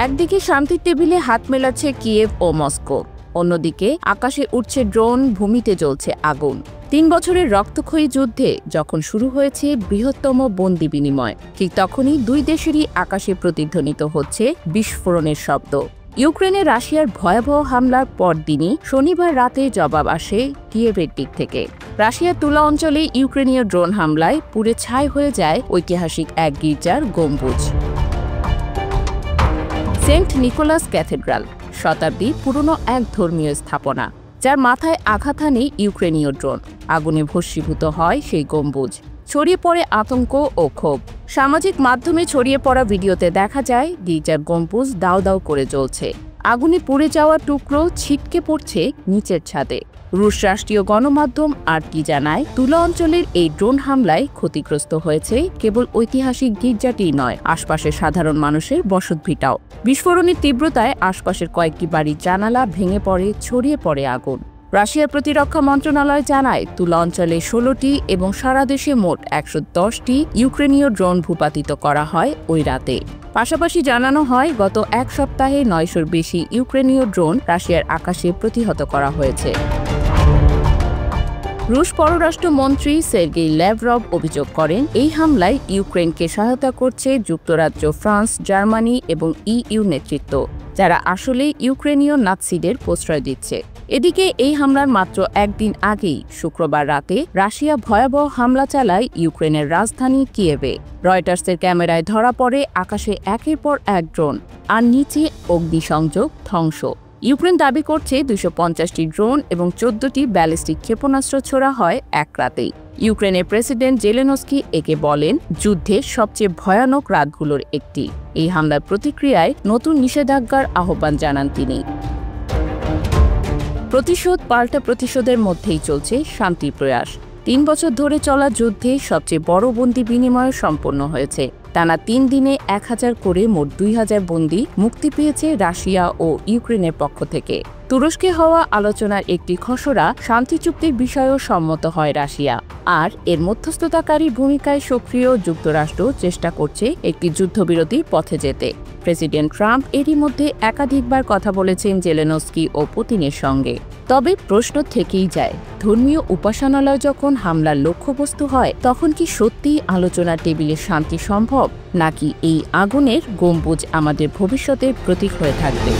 একদিকে শান্তির টেবিলে হাত মেলাচ্ছে কিয়েভ ও মস্কো, অন্যদিকে আকাশে উঠছে ড্রোন, ভূমিতে জ্বলছে আগুন। ৩ বছরের রক্তক্ষয়ী যুদ্ধে যখন শুরু হয়েছে বৃহত্তম বন্দি বিনিময়, ঠিক তখনই দুই দেশেরই আকাশে প্রতিধ্বনিত হচ্ছে বিস্ফোরণের শব্দ। ইউক্রেনে রাশিয়ার ভয়াবহ হামলার পরদিনই শনিবার রাতে জবাব আসে কিয়েভের দিক থেকে। রাশিয়ার তুলা অঞ্চলে ইউক্রেনীয় ড্রোন হামলায় পুড়ে ছাই হয়ে যায় ঐতিহাসিক এক গির্জার গম্বুজ। সেন্ট নিকোলাস ক্যাথেড্রাল, শতাব্দী পুরনো এক ধর্মীয় স্থাপনা, যার মাথায় আঘাত হানে ইউক্রেনীয় ড্রোন। আগুনে ভস্মীভূত হয় সেই গম্বুজ। ছড়িয়ে পড়ে আতঙ্ক ও ক্ষোভ। সামাজিক মাধ্যমে ছড়িয়ে পড়া ভিডিওতে দেখা যায় গির্জার গম্বুজ দাউ দাউ করে জ্বলছে। আগুনে পুড়ে যাওয়া টুকরো ছিটকে পড়ছে নিচের ছাদে। রুশ রাষ্ট্রীয় গণমাধ্যম আরটি জানায়, তুলা অঞ্চলের এই ড্রোন হামলায় ক্ষতিগ্রস্ত হয়েছে কেবল ঐতিহাসিক গির্জাটিই নয়, আশপাশের সাধারণ মানুষের বসতভিটাও। বিস্ফোরণের তীব্রতায় আশপাশের কয়েকটি বাড়ির জানালা ভেঙে পড়ে, ছড়িয়ে পড়ে আগুন। রাশিয়ার প্রতিরক্ষা মন্ত্রণালয় জানায়, তুলা অঞ্চলে 16টি এবং সারা দেশে মোট 110টি ইউক্রেনীয় ড্রোন ভূপাতিত করা হয় ওই রাতে। পাশাপাশি জানানো হয়, গত এক সপ্তাহে 900-র বেশি ইউক্রেনীয় ড্রোন রাশিয়ার আকাশে প্রতিহত করা হয়েছে। রুশ পররাষ্ট্রমন্ত্রী সের্গেই ল্যাভরভ অভিযোগ করেন, এই হামলায় ইউক্রেনকে সহায়তা করছে যুক্তরাজ্য, ফ্রান্স, জার্মানি এবং ইইউ নেতৃত্ব, যারা আসলে ইউক্রেনীয় নাৎসিদের প্রশ্রয় দিচ্ছে। এদিকে এই হামলার মাত্র একদিন আগেই শুক্রবার রাতে রাশিয়া ভয়াবহ হামলা চালায় ইউক্রেনের রাজধানী কিয়েভে। রয়টার্সের ক্যামেরায় ধরা পড়ে আকাশে একের পর এক ড্রোন, আর নিচে অগ্নিসংযোগ, ধ্বংস। ইউক্রেন দাবি করছে 250টি ড্রোন এবং 14টি ব্যালিস্টিক ক্ষেপণাস্ত্র ছোড়া হয় এক রাতেই। ইউক্রেনের প্রেসিডেন্ট জেলেনস্কি একে বলেন যুদ্ধের সবচেয়ে ভয়ানক রাতগুলোর একটি। এই হামলার প্রতিক্রিয়ায় নতুন নিষেধাজ্ঞার আহ্বান জানান তিনি। প্রতিশোধ পাল্টা প্রতিশোধের মধ্যেই চলছে শান্তির প্রয়াস। 3 বছর ধরে চলা যুদ্ধে সবচেয়ে বড় বন্দি বিনিময় সম্পন্ন হয়েছে। টানা 3 দিনে 1000 করে মোট 2000 বন্দী মুক্তি পেয়েছে রাশিয়া ও ইউক্রেনের পক্ষ থেকে। তুরস্কে হওয়া আলোচনার একটি খসড়া শান্তি চুক্তির বিষয়েও সম্মত হয় রাশিয়া, আর এর মধ্যস্থতাকারী ভূমিকায় সক্রিয় যুক্তরাষ্ট্র চেষ্টা করছে একটি যুদ্ধবিরতির পথে যেতে। প্রেসিডেন্ট ট্রাম্প এরই মধ্যে একাধিকবার কথা বলেছেন জেলেনস্কি ও পুতিনের সঙ্গে। তবে প্রশ্ন থেকেই যায়, ধর্মীয় উপাসনালয় যখন হামলার লক্ষ্যবস্তু হয়, তখন কি সত্যিই আলোচনার টেবিলে শান্তি সম্ভব, নাকি এই আগুনের গম্বুজ আমাদের ভবিষ্যতের প্রতীক হয়ে থাকবে?